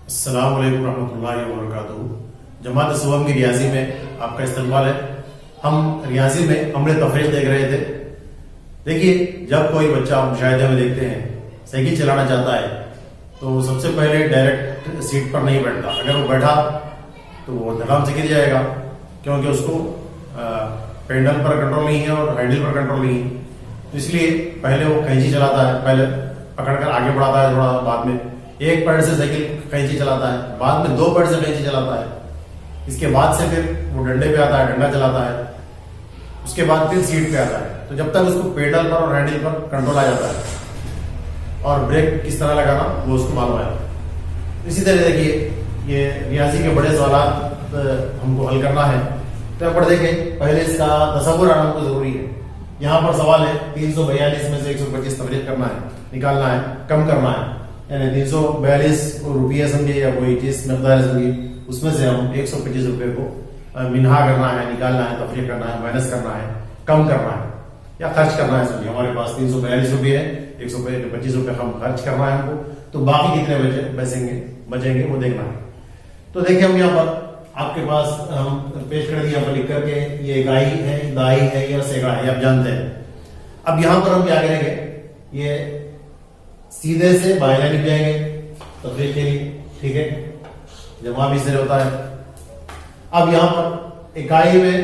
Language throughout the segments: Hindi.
अस्सलाम वालेकुम रहमतुल्लाहि व बरकातुहू। जमात सुबह की रियाजी में आपका इस्तकबाल है। हम रियाजी में अमरे तफरीक देख रहे थे। देखिए, जब कोई बच्चा मुशाहिदे में देखते हैं साइकिल चलाना चाहता है तो सबसे पहले डायरेक्ट सीट पर नहीं बैठता। अगर वो बैठा तो वो धड़ाम से गिर जाएगा, क्योंकि उसको पेडल पर कंट्रोल नहीं है और हैंडल पर कंट्रोल नहीं है। तो इसलिए पहले वो कैंची चलाता है, पहले पकड़कर आगे बढ़ाता है, थोड़ा बाद में एक पैर से साइकिल कैंची चलाता है, बाद में दो पैर से कैंची चलाता है। इसके बाद से फिर वो डंडे पे आता है, डंडा चलाता है, उसके बाद फिर सीट पे आता है। तो जब तक उसको पेडल पर और हैंडल पर कंट्रोल आ जाता है और ब्रेक किस तरह लगाना वो उसको मालूम है। इसी तरह देखिए, ये रियाजी के बड़े सवाल हमको हल करना है तो यहाँ पर देखें, पहले इसका तसव्वुर आना हमको जरूरी है। यहाँ पर सवाल है 342 में से 125 तफरीक करना है, निकालना है, कम करना है। यानी 342 को रुपये समझे या कोई चीज मकदार समझिए, उसमें से हम 125 रुपए को मिनहा करना है, निकालना है, तफरीक करना है, माइनस करना है, कम करना है या खर्च करना है। समझिए हमारे पास 342 रुपये है, 125 रुपये हम खर्च करना है हमको, तो बाकी कितने बचेंगे वो देखना है। तो देखिए, हम यहाँ पर आपके पास हम पेश कर दिया पर लिख करके, ये इकाई है, दाई है या सैकड़ा है, आप जानते हैं। अब यहाँ पर हम क्या करेंगे, ये सीधे से बाएं लाइन जाएंगे तफरीक के लिए, ठीक है, जमा भी से होता है। अब यहां पर इकाई में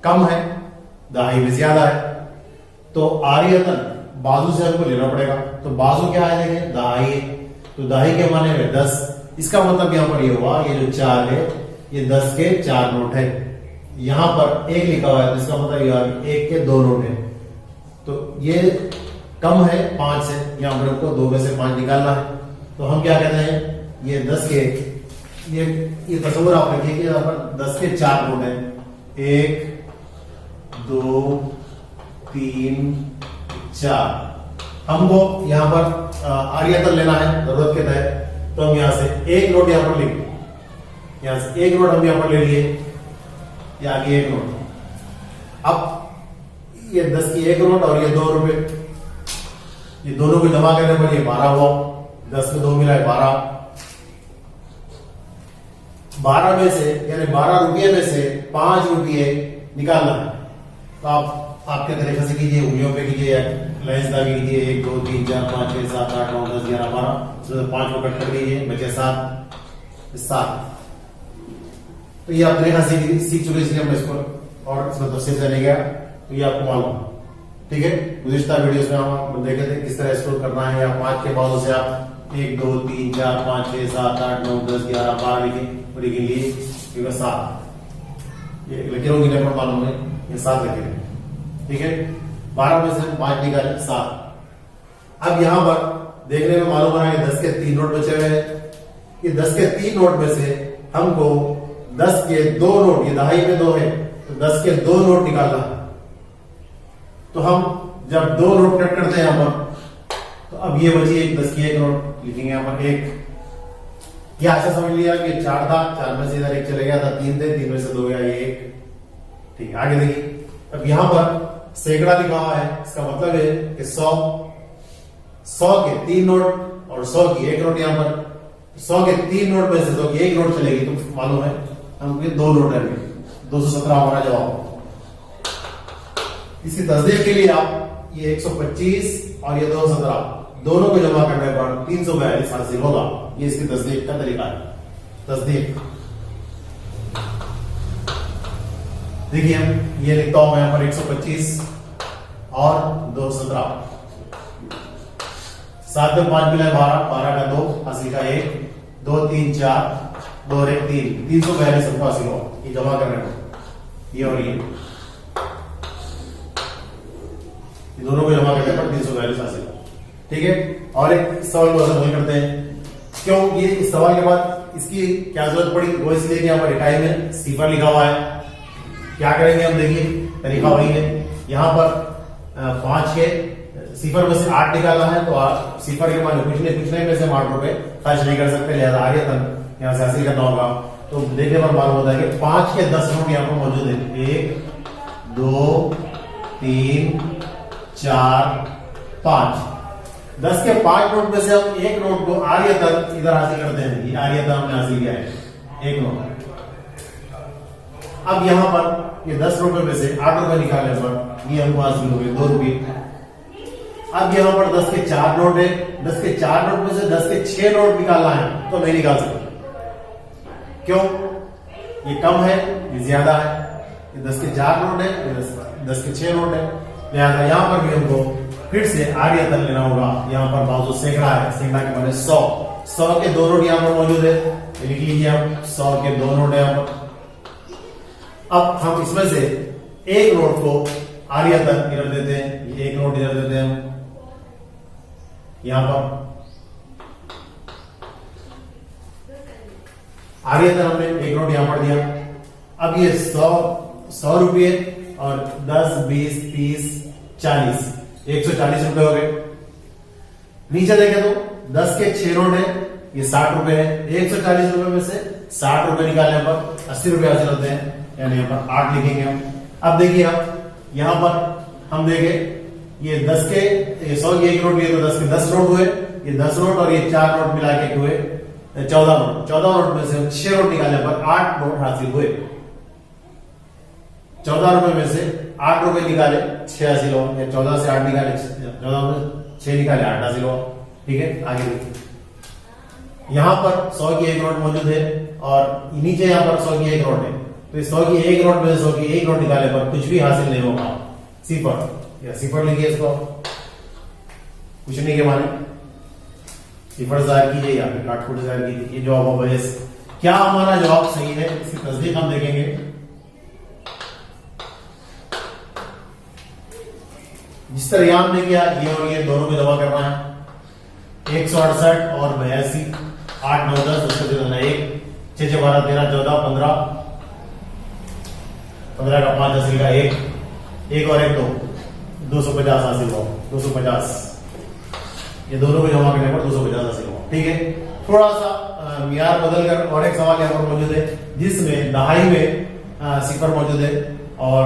कम है, दहाई में ज्यादा है, तो आरियतन बाजू से हमको लेना पड़ेगा। तो बाजू क्या है, देखें दहाई है, तो दहाई के माने में 10। इसका मतलब यहां पर ये हुआ, ये जो 4 है ये 10 के 4 नोट है। यहां पर 1 लिखा हुआ है, इसका मतलब ये 1 के 2 नोट है। तो ये कम है 5 से, यहां पर हमको 2 में से 5 निकालना है। तो हम क्या कहते हैं, ये 10 के ये तस्वीर आप रखिए कि यहाँ पर 10 के 4 नोट है, 1 2 3 4। हमको यहाँ पर आरियतन लेना है जरूरत के तहत, तो हम यहाँ से 1 नोट यहाँ पर लिख, यहाँ से 1 नोट हम यहाँ पर ले लिए, ये आगे 1 नोट। अब ये 10 की 1 नोट और ये 2 रुपए, ये दोनों को जमा करने पर ये 12 हुआ, 10 में 2 मिला है 12। 12 में से यानी 12 रुपये में से 5 रुपये निकालना है। तो आप आपके तरीके से कीजिए, उंगलियों पे कीजिए, लाइन दागी कीजिए, 1 2 3 4 5 6 7 8 9 10 11 12, तो 5 को कट कर दीजिए, बचे 7। तो ये आप तरीका से सीख चुके, इसलिए हम इसको और इसमें तफसील से नहीं गया, तो ये आपको मालूम, ठीक है। गुज़िश्ता वीडियोस में हम देखे थे किस तरह स्टोर करना है। या 5 के बाजू से आप 1 2 3 4 5 6 7 8 9 10 11 12 लिखें, और लिखें लिए 7। ये लकीरों की नंबर मालूम है, ये 7 लकीरें, ठीक है। 12 में से 5 निकाले 7। अब यहां पर देखने में मालूम है कि 10 के 3 नोट बचे हुए हैं। ये 10 के 3 नोट में से हमको 10 के 2 नोट, ये दहाई में 2 है, तो 10 के 2 नोट निकालना है। तो हम जब 2 नोट कट करते हैं यहां पर, तो अब ये बची एक 10 की 1 नोट, लिखेंगे यहां पर 1। ये ऐसा समझ लिया कि 4 था, 4 में से इधर 1 चले गया था, 3 थे, 3 में से 2 गया, ये 1, ठीक है। आगे देखिए, अब यहां पर सैकड़ा लिखा हुआ है, इसका मतलब है कि 100 के 3 नोट और 100 की 1 नोट। यहां पर 100 के 3 नोट में से 100 की 1 नोट चलेगी, तो मालूम है हमको 2 नोट है, 217 हमारा जवाब। इसकी तस्दीक के लिए आप ये 125 और ये 217 दोनों को जमा करने पर 342 हासिल होगा। ये इसकी तस्दीक का तरीका है। तस्दीक देखिए, ये लिखता हूं मैं यहाँ पर 125 और 217, 7 में 5 मिला 12, 12 का 2 हासिल का 1, 2 3 4 2 और 1 3, 342 सबको हासिल हो। ये जमा करने को ये और ये दोनों को जमा करने पर 342 हासिल हो, ठीक है। और एक सवाल को हल करते हैं। क्यों ये इस सवाल के बाद इसकी क्या जरूरत पड़ी, वो इसलिए कि यहाँ पर इकाई में सिफर लिखा हुआ है। क्या करेंगे हम, देखिए तरीका वही है। यहाँ पर 5 के सिफर में से 8 निकालना है, तो सिफर के माने कुछ नहीं में से 8 रुपए खर्च नहीं कर सकते, लिहाजा आरियतन यहाँ से हासिल करना होगा। तो देखने पर मालूम होता है कि 5 के 10 नोट यहाँ पर मौजूद है, 1 2 3 4 5। 10 के 5 नोट में से हम एक नोट को आर्यतन इधर हासिल करते हैं। ये आर्यतन हमने हासिल किया है, एक नोट। अब यहां पर ये 10 रुपए में से 8 रुपए निकालने पर ये हमको हासिल हो गए 2 रुपये। अब यहाँ पर 10 के 4 नोट है, 10 के 4 नोट में से 10 के 6 नोट निकालना है तो नहीं निकाल सकते। क्यों? ये कम है, ये ज्यादा है। ये 10 के 4 नोट है, ये 10 के 6 नोट है। लिहाजा यहाँ पर भी हमको फिर से आर्यतन लेना होगा। यहाँ पर बाजू सैकड़ा है, सैकड़ा के माने 100 के 2 नोट यहाँ पर मौजूद है, लिख लीजिए हम 100 के 2 नोट है यहाँ पर। अब हम इसमें से एक नोट को आर्यतन इधर देते हैं, ये एक नोट इधर देते हैं हम यहां पर। आर्यतन हमने एक नोट यहां पर दिया। अब ये 100 रुपये और 10, 20, 30, 40, 140 रुपए हो गए। नीचे देखें तो 10 के 6 नोट है, ये 60 रुपए है। 140 रुपए में से 60 रुपए निकालने पर 80 रुपए हासिल होते हैं, यानी यहाँ पर 8 लिखेंगे हम। अब देखिए आप यहां पर हम देखें ये 10 के 100 के एक नोट भी है तो 10 के 10 नोट हुए, ये 10 नोट और ये 4 नोट मिला के हुए 14 नोट। 14 नोट में से 6 नोट निकालने पर 8 नोट हासिल हुए। 14 रुपए में से 8 रुपए निकाले 6 हासिल हो, 14 से 8 निकाले 14 में 6 निकाले 8 हासिल हो। ठीक है, आगे देखिए यहां पर 100 की एक नोट मौजूद है और नीचे यहां पर 100 की एक नोट है, तो 100 की एक नोट में से 100 की एक नोट निकालने पर कुछ भी हासिल नहीं होगा, सिफर या सिफर लिखिए इसको, कुछ नहीं के माने सिफर जाहिर कीजिए या फिर काटकुट जाहिर कीजिए। ये जवाब होगा यस। क्या हमारा जवाब सही है, इसकी तस्दीक हम देखेंगे। जिस तरह यहां हमने किया, ये और ये दोनों को जमा करना है। 168 और 82, 8, 9, 10, उसको देना 1, 6, 6, 12, 13, 14, 15, 15 का 5 हासिल का 1 और 1 2, 250 हासिल हुआ। 250, ये दोनों को जमा करने पर 250 हासिल हुआ। ठीक है, थोड़ा सा मियार बदल कर और एक सवाल यहाँ पर मौजूद है जिसमें दहाई में सिफर मौजूद है और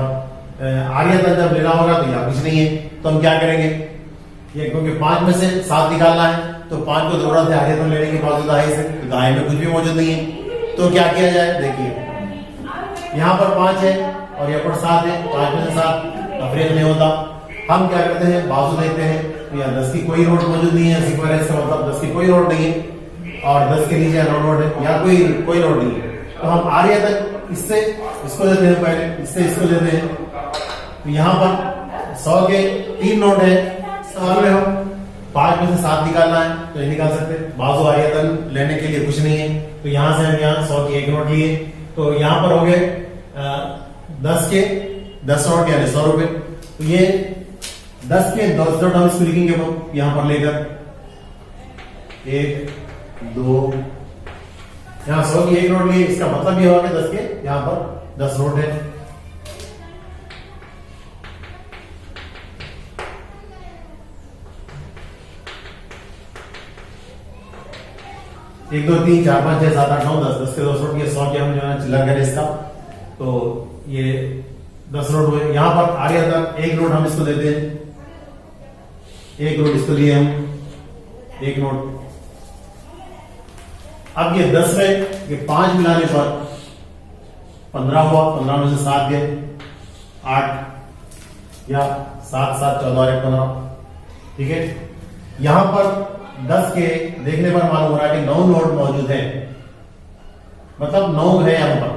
आर्यतन जब लेना होगा तो यहाँ कुछ नहीं है, तो हम क्या करेंगे, ये क्योंकि 5 में से 7 निकालना है तो 5 को जरूरत है आर्यतन लेने की बावजूद दहाई से, तो दहाई में कुछ भी मौजूद नहीं है। तो क्या किया जाए, देखिए यहाँ पर 5 है और यहाँ पर 7 है, 5 में से 7 तफरीक नहीं होता। हम क्या करते हैं, बाजू लेते हैं, तो यहाँ 10 की कोई नोट मौजूद नहीं है, सिफर है, इसका मतलब 10 की कोई नोट नहीं है और 10 के नीचे नोट है, यहाँ कोई नोट नहीं है। तो हम आर्यतन इससे इसको देते हैं, पहले इससे इसको देते हैं। तो यहाँ पर 100 के 3 नोट है, सवाल में हम 5 में से 7 निकालना है तो ये निकाल सकते हैं। बाजू आर्यतन लेने के लिए कुछ नहीं है, तो यहाँ से हम यहाँ 100 की एक नोट लिए, तो यहाँ पर हो गए 10 के 10 नोट यानी 100 रुपए। तो ये 10 के 10 नोट हम इसको लिखेंगे हम यहाँ पर लेकर 1, 2, यहाँ 100 की एक नोट लिए, इसका मतलब ये होगा कि 10 के यहाँ पर 10 नोट है। 1, 2, 3, 4, 5, 6, 7, 8, 9, 10, 10 के 10 नोट, ये 100 के हम जो है चिल्ला करें इसका, तो ये 10 नोट हुए। यहाँ पर आर्यतन एक नोट हम इसको देते हैं, एक नोट इसको लिए हम, एक नोट। अब ये 10 में ये 5 मिलाने पर 15 हुआ, 15 में से 7 गए 8 या 7, 7, 14 और 1, 15। ठीक है, यहां पर 10 के देखने पर मालूम हो रहा है कि 9 नोट मौजूद है, मतलब 9 है यहां पर,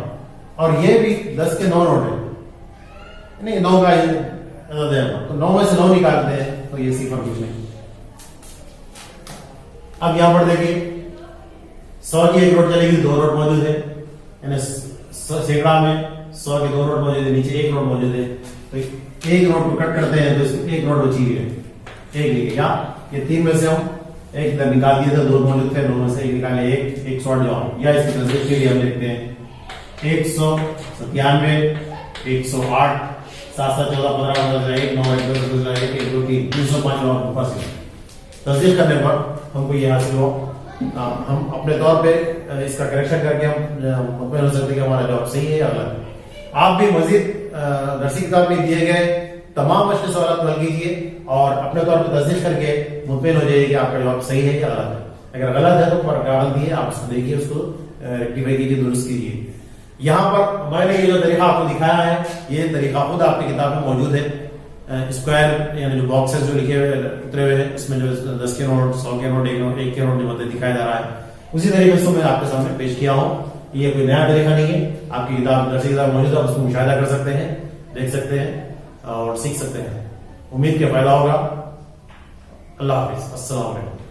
और ये भी 10 के 9 नोट है, नहीं 9 का तो 9 में से 9 निकालते हैं तो ये सिफर कुछ नहीं। अब यहां पर देखिए 100 की एक नोट चलेगी, 2 नोट मौजूद है, यानी सैकड़ा में 100 के 2 नोट मौजूद है, नीचे 1 नोट मौजूद है, तो एक नोट को कट करते हैं तो इसको एक नोट बची है, एक लिखे। या ये 3 में से हम एक इधर निकाल दिए थे, 2 मौजूद थे, 2 में से एक निकाले, 100 जवाब। या इसकी तस्वीर के लिए हम लिखते हैं 197, 108, 7, 7, 14, 15, 15, 1, 9, 1, 2, 1, 2, 3, 305 जवाब ऊपर से तस्दीक करने पर हमको ये हासिल हो। हम अपने तौर पे इसका करेक्शन करके हम मुतमईन हो सकते कि हमारा जवाब सही है या गलत। आप भी मजीद दरसी किताब में दिए गए तमाम प्रश्न सवाल हल कीजिए और अपने तौर पर तस्दीक करके मुतमईन हो जाइए कि आपका जवाब सही है या गलत है। अगर गलत है तो गारंटी दिए, आप उसको देखिए, उसको रेक्टिफाई कीजिए, दुरुस्त कीजिए। यहाँ पर मैंने ये जो तरीका आपको दिखाया है, ये तरीका खुद आपकी किताब में मौजूद है। स्क्वायर यानी जो बॉक्सेस जो लिखे हुए उतरे हुए हैं, इसमें जो 10 के नोट, 100 के नोट, 1 के नोट जो मतलब दिखाया जा रहा है, उसी तरीके से मैं आपके सामने पेश किया हूँ। ये कोई नया तरीका नहीं है, आपकी किताब दर्सी किताब मौजूद है, उसको मुशाहिदा कर सकते हैं, देख सकते हैं और सीख सकते हैं। उम्मीद के फायदा होगा। अल्लाह हाफिज, अस्सलाम वालेकुम।